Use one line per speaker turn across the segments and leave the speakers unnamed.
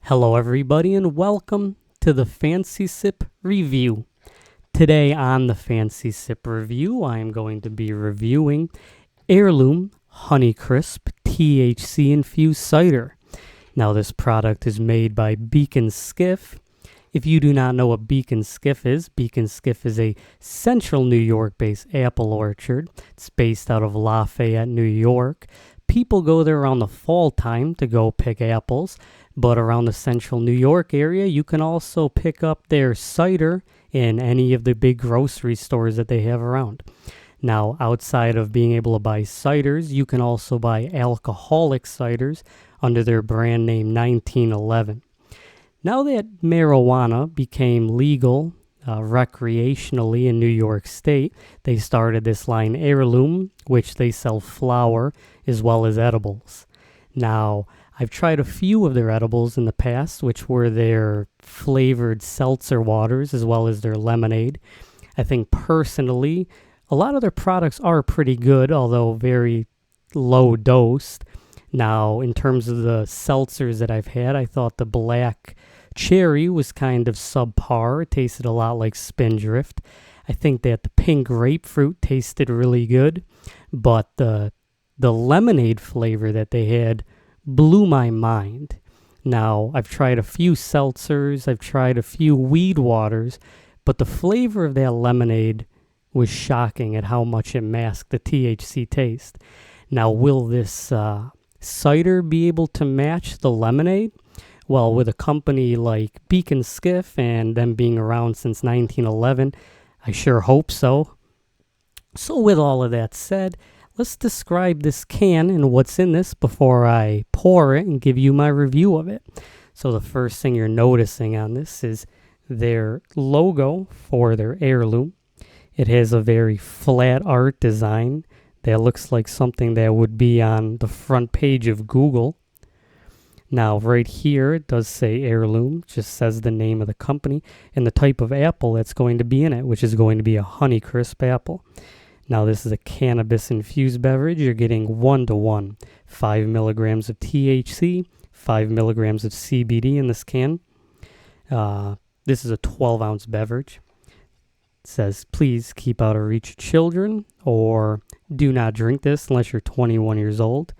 Hello everybody and welcome to the Fancy Sip Review. Today on the Fancy Sip Review, I am going to be reviewing Ayrloom Honeycrisp THC Infused Cider. Now this product is made by Beak N Skiff. If you do not know what Beak N Skiff is a central New York-based apple orchard. It's based out of Lafayette, New York. People go there around the fall time to go pick apples, but around the central New York area, you can also pick up their cider in any of the big grocery stores that they have around. Now, outside of being able to buy ciders, you can also buy alcoholic ciders under their brand name 1911. Now that marijuana became legal recreationally in New York State, they started this line Ayrloom, which they sell flower as well as edibles. Now, I've tried a few of their edibles in the past, which were their flavored seltzer waters as well as their lemonade. I think personally, a lot of their products are pretty good, although very low dosed. Now, in terms of the seltzers that I've had, I thought the black cherry was kind of subpar. It tasted a lot like Spindrift. I think that the pink grapefruit tasted really good, but the lemonade flavor that they had blew my mind. Now, I've tried a few seltzers, I've tried a few weed waters, but the flavor of that lemonade was shocking at how much it masked the THC taste. Now, will this cider be able to match the lemonade? Well, with a company like Beak N Skiff and them being around since 1911, I sure hope so. So with all of that said, let's describe this can and what's in this before I pour it and give you my review of it. So the first thing you're noticing on this is their logo for their Ayrloom. It has a very flat art design that looks like something that would be on the front page of Google. Now, right here, it does say Ayrloom, just says the name of the company and the type of apple that's going to be in it, which is going to be a Honeycrisp apple. Now, this is a cannabis-infused beverage. You're getting 1-to-1, 5 milligrams of THC, 5 milligrams of CBD in this can. This is a 12-ounce beverage. It says, please keep out of reach of children, or do not drink this unless you're 21 years old.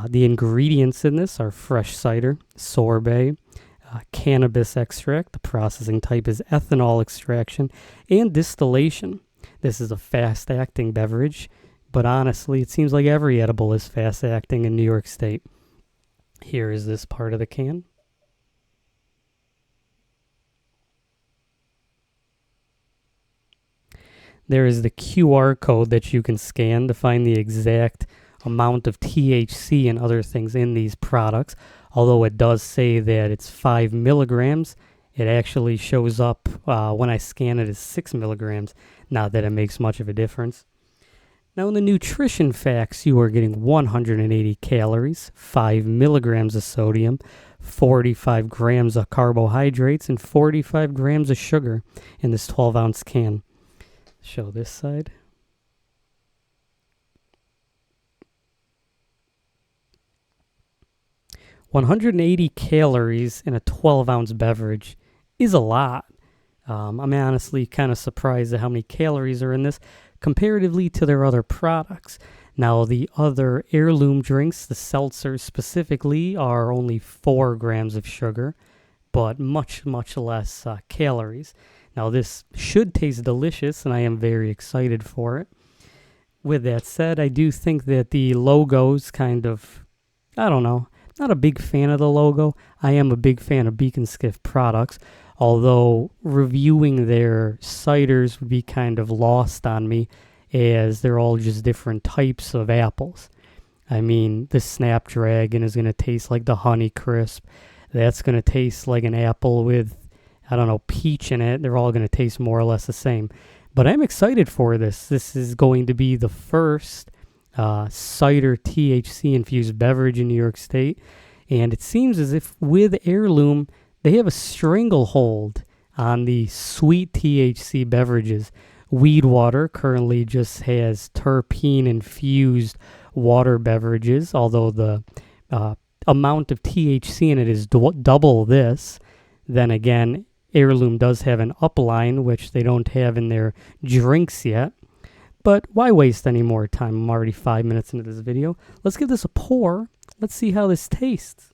The ingredients in this are fresh cider, sorbet, cannabis extract. The processing type is ethanol extraction, and distillation. This is a fast-acting beverage, but honestly, it seems like every edible is fast-acting in New York State. Here is this part of the can. There is the QR code that you can scan to find the exact amount of THC and other things in these products. Although it does say that it's 5 milligrams, it actually shows up when I scan it as 6 milligrams. Not that it makes much of a difference. Now in the nutrition facts, you are getting 180 calories, 5 milligrams of sodium, 45 grams of carbohydrates, and 45 grams of sugar in this 12-ounce can. Show this side. $180 calories in a 12-ounce beverage is a lot. I'm honestly kind of surprised at how many calories are in this comparatively to their other products. Now, the other Ayrloom drinks, the seltzers specifically, are only 4 grams of sugar, but much, much less calories. Now, this should taste delicious, and I am very excited for it. With that said, I do think that the logo's kind of, I don't know, not a big fan of the logo. I am a big fan of Beak N Skiff products, although reviewing their ciders would be kind of lost on me as they're all just different types of apples. I mean, the Snapdragon is going to taste like the Honeycrisp. That's going to taste like an apple with, I don't know, peach in it. They're all going to taste more or less the same. But I'm excited for this. This is going to be the first cider THC infused beverage in New York State, and it seems as if with Ayrloom they have a stranglehold on the sweet THC beverages. Weed Water currently just has terpene infused water beverages, although the amount of THC in it is double this, then again, Ayrloom does have an upline, which they don't have in their drinks yet. But why waste any more time? I'm already 5 minutes into this video. Let's give this a pour. Let's see how this tastes.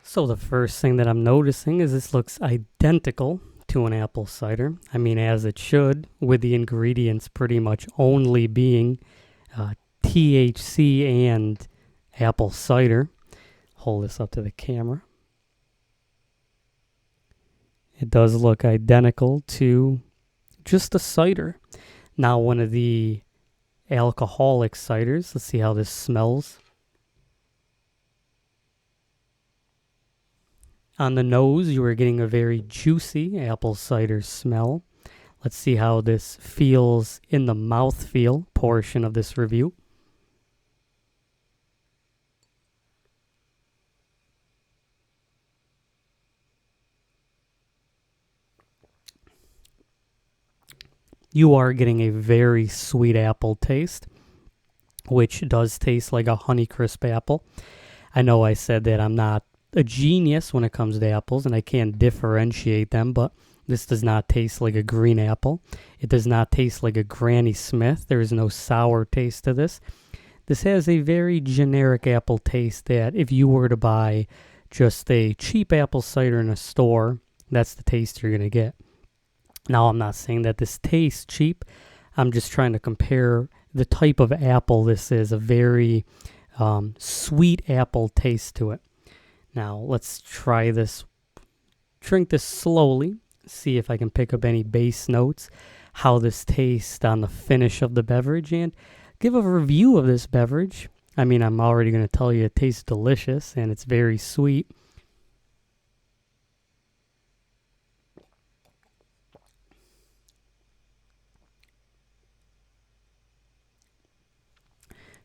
So the first thing that I'm noticing is this looks identical to an apple cider. I mean, as it should, with the ingredients pretty much only being THC and apple cider. Hold this up to the camera. It does look identical to just a cider. Now, one of the alcoholic ciders. Let's see how this smells. On the nose, you are getting a very juicy apple cider smell. Let's see how this feels in the mouthfeel portion of this review. You are getting a very sweet apple taste, which does taste like a Honeycrisp apple. I know I said that I'm not a genius when it comes to apples, and I can't differentiate them, but this does not taste like a green apple. It does not taste like a Granny Smith. There is no sour taste to this. This has a very generic apple taste that if you were to buy just a cheap apple cider in a store, that's the taste you're going to get. Now, I'm not saying that this tastes cheap. I'm just trying to compare the type of apple this is, a very sweet apple taste to it. Now, let's try this. Drink this slowly. See if I can pick up any base notes, how this tastes on the finish of the beverage, and give a review of this beverage. I mean, I'm already going to tell you it tastes delicious, and it's very sweet.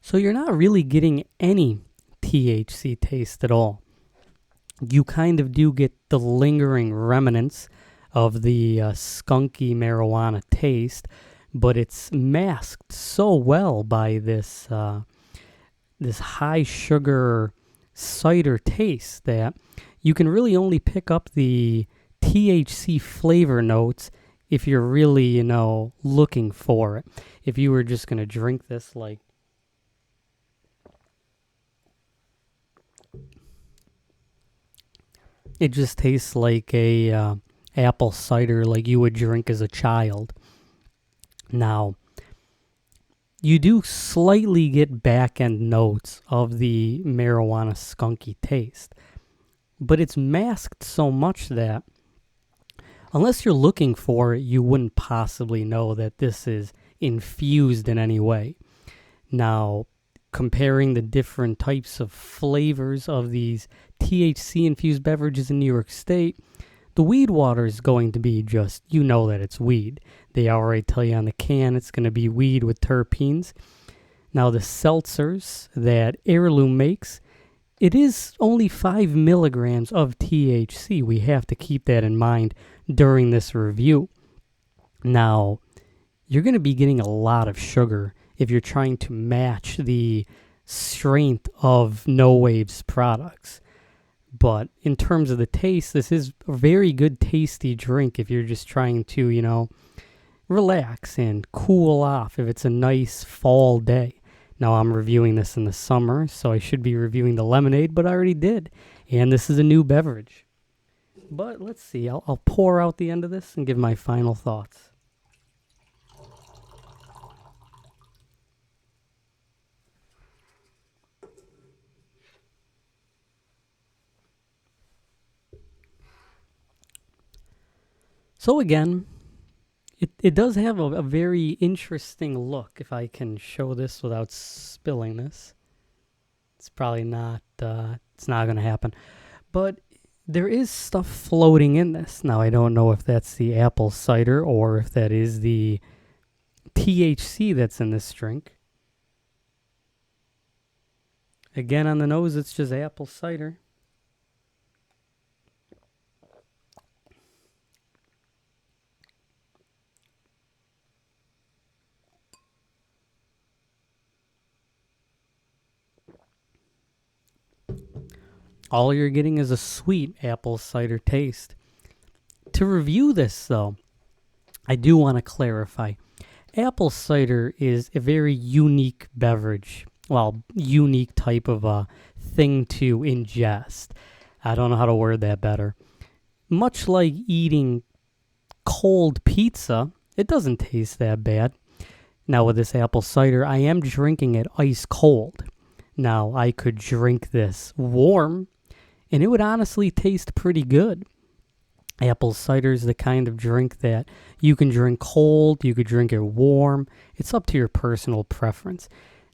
So you're not really getting any THC taste at all. You kind of do get the lingering remnants of the skunky marijuana taste, but it's masked so well by this this high sugar cider taste that you can really only pick up the THC flavor notes if you're really, looking for it. If you were just going to drink this like it just tastes like a apple cider like you would drink as a child. Now, you do slightly get back-end notes of the marijuana skunky taste, but it's masked so much that unless you're looking for it, you wouldn't possibly know that this is infused in any way. Now, comparing the different types of flavors of these THC-infused beverages in New York State, the weed water is going to be just, that it's weed. They already tell you on the can it's going to be weed with terpenes. Now, the seltzers that Ayrloom makes, it is only 5 milligrams of THC. We have to keep that in mind during this review. Now, you're going to be getting a lot of sugar if you're trying to match the strength of No Waves products. But in terms of the taste, this is a very good tasty drink if you're just trying to, relax and cool off if it's a nice fall day. Now, I'm reviewing this in the summer, so I should be reviewing the lemonade, but I already did. And this is a new beverage. But let's see, I'll pour out the end of this and give my final thoughts. So again, it does have a very interesting look. If I can show this without spilling this, it's probably not, it's not going to happen. But there is stuff floating in this. Now, I don't know if that's the apple cider or if that is the THC that's in this drink. Again, on the nose, it's just apple cider. All you're getting is a sweet apple cider taste. To review this, though, I do want to clarify. Apple cider is a very unique beverage. Well, unique type of a thing to ingest. I don't know how to word that better. Much like eating cold pizza, it doesn't taste that bad. Now with this apple cider, I am drinking it ice cold. Now I could drink this warm, and it would honestly taste pretty good. Apple cider is the kind of drink that you can drink cold, you could drink it warm. It's up to your personal preference.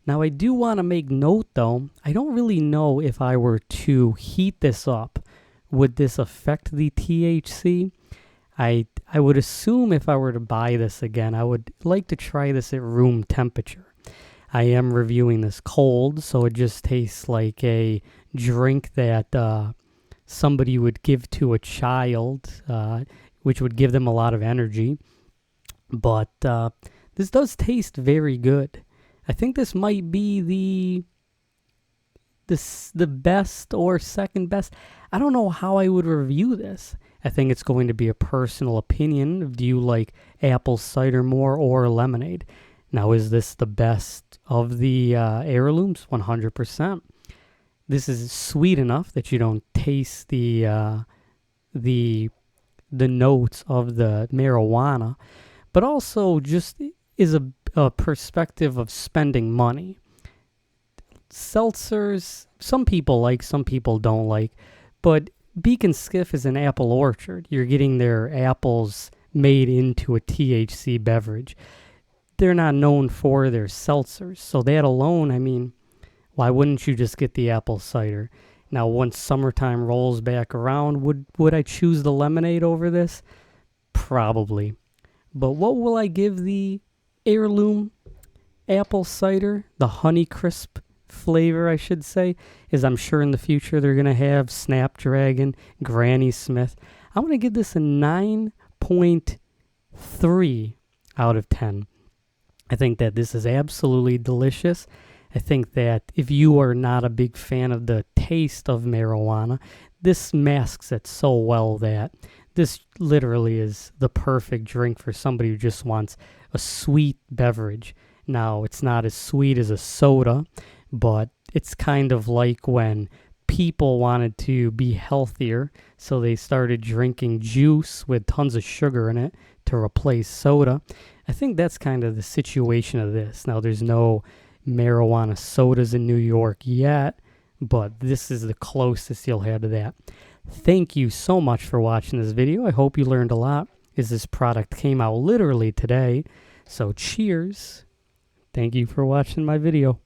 Now, I do want to make note, though, I don't really know if I were to heat this up, would this affect the THC? I would assume if I were to buy this again, I would like to try this at room temperature. I am reviewing this cold, so it just tastes like a drink that somebody would give to a child, which would give them a lot of energy. But this does taste very good. I think this might be the best or second best. I don't know how I would review this. I think it's going to be a personal opinion. Do you like apple cider more or lemonade? Now, is this the best of the heirlooms? 100%. This is sweet enough that you don't taste the notes of the marijuana, but also just is a perspective of spending money. Seltzers, some people like, some people don't like, but Beak N Skiff is an apple orchard. You're getting their apples made into a THC beverage. They're not known for their seltzers, so that alone, I mean, why wouldn't you just get the apple cider? Now, once summertime rolls back around, would I choose the lemonade over this? Probably. But what will I give the heirloom apple cider, the Honeycrisp flavor, I should say, is I'm sure in the future they're going to have Snapdragon, Granny Smith. I'm going to give this a 9.3 out of 10. I think that this is absolutely delicious. I think that if you are not a big fan of the taste of marijuana, this masks it so well that this literally is the perfect drink for somebody who just wants a sweet beverage. Now, it's not as sweet as a soda, but it's kind of like when people wanted to be healthier, so they started drinking juice with tons of sugar in it to replace soda. I think that's kind of the situation of this. Now, there's no marijuana sodas in New York yet, but this is the closest you'll have to that. Thank you so much for watching this video. I hope you learned a lot, as this product came out literally today. So cheers. Thank you for watching my video.